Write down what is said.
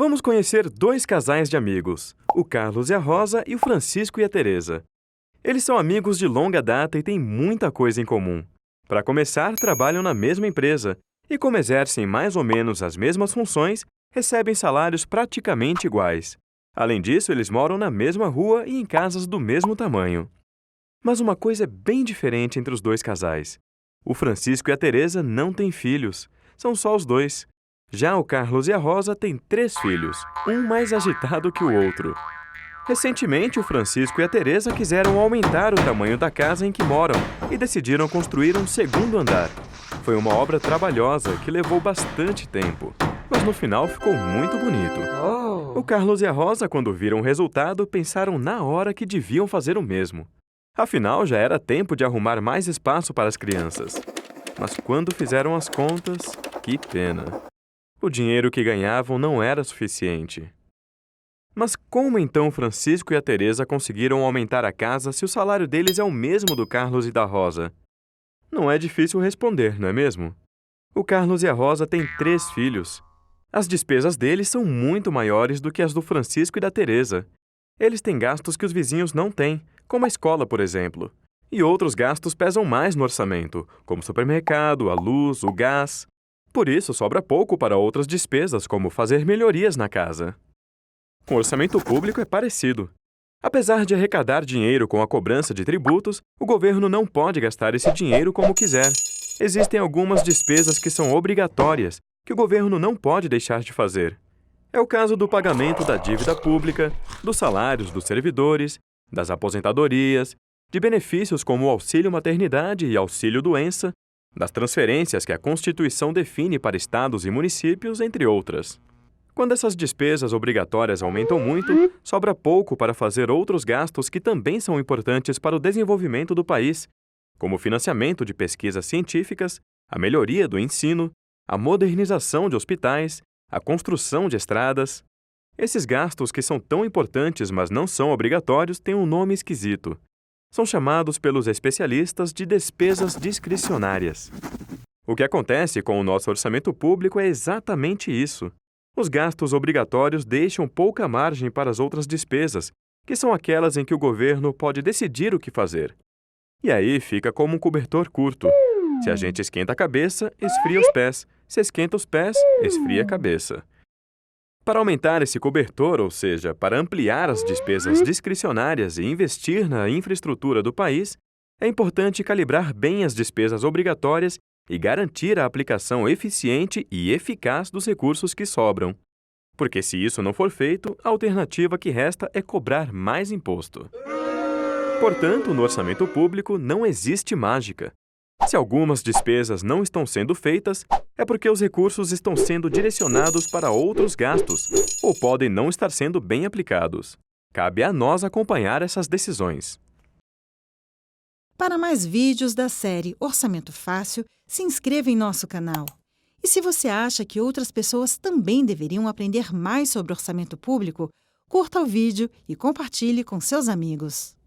Vamos conhecer dois casais de amigos, o Carlos e a Rosa e o Francisco e a Teresa. Eles são amigos de longa data e têm muita coisa em comum. Para começar, trabalham na mesma empresa e, como exercem mais ou menos as mesmas funções, recebem salários praticamente iguais. Além disso, eles moram na mesma rua e em casas do mesmo tamanho. Mas uma coisa é bem diferente entre os dois casais. O Francisco e a Teresa não têm filhos, são só os dois. Já o Carlos e a Rosa têm 3 filhos, um mais agitado que o outro. Recentemente, o Francisco e a Teresa quiseram aumentar o tamanho da casa em que moram e decidiram construir um segundo andar. Foi uma obra trabalhosa que levou bastante tempo, mas no final ficou muito bonito. O Carlos e a Rosa, quando viram o resultado, pensaram na hora que deviam fazer o mesmo. Afinal, já era tempo de arrumar mais espaço para as crianças. Mas quando fizeram as contas, que pena! O dinheiro que ganhavam não era suficiente. Mas como então Francisco e a Teresa conseguiram aumentar a casa se o salário deles é o mesmo do Carlos e da Rosa? Não é difícil responder, não é mesmo? O Carlos e a Rosa têm 3 filhos. As despesas deles são muito maiores do que as do Francisco e da Teresa. Eles têm gastos que os vizinhos não têm, como a escola, por exemplo. E outros gastos pesam mais no orçamento, como o supermercado, a luz, o gás. Por isso, sobra pouco para outras despesas, como fazer melhorias na casa. Com o orçamento público é parecido. Apesar de arrecadar dinheiro com a cobrança de tributos, o governo não pode gastar esse dinheiro como quiser. Existem algumas despesas que são obrigatórias, que o governo não pode deixar de fazer. É o caso do pagamento da dívida pública, dos salários dos servidores, das aposentadorias, de benefícios como o auxílio-maternidade e auxílio-doença, das transferências que a Constituição define para estados e municípios, entre outras. Quando essas despesas obrigatórias aumentam muito, sobra pouco para fazer outros gastos que também são importantes para o desenvolvimento do país, como o financiamento de pesquisas científicas, a melhoria do ensino, a modernização de hospitais, a construção de estradas. Esses gastos que são tão importantes, mas não são obrigatórios, têm um nome esquisito. São chamados pelos especialistas de despesas discricionárias. O que acontece com o nosso orçamento público é exatamente isso. Os gastos obrigatórios deixam pouca margem para as outras despesas, que são aquelas em que o governo pode decidir o que fazer. E aí fica como um cobertor curto. Se a gente esquenta a cabeça, esfria os pés. Se esquenta os pés, esfria a cabeça. Para aumentar esse cobertor, ou seja, para ampliar as despesas discricionárias e investir na infraestrutura do país, é importante calibrar bem as despesas obrigatórias e garantir a aplicação eficiente e eficaz dos recursos que sobram. Porque se isso não for feito, a alternativa que resta é cobrar mais imposto. Portanto, no orçamento público não existe mágica. Se algumas despesas não estão sendo feitas, é porque os recursos estão sendo direcionados para outros gastos ou podem não estar sendo bem aplicados. Cabe a nós acompanhar essas decisões. Para mais vídeos da série Orçamento Fácil, se inscreva em nosso canal. E se você acha que outras pessoas também deveriam aprender mais sobre orçamento público, curta o vídeo e compartilhe com seus amigos.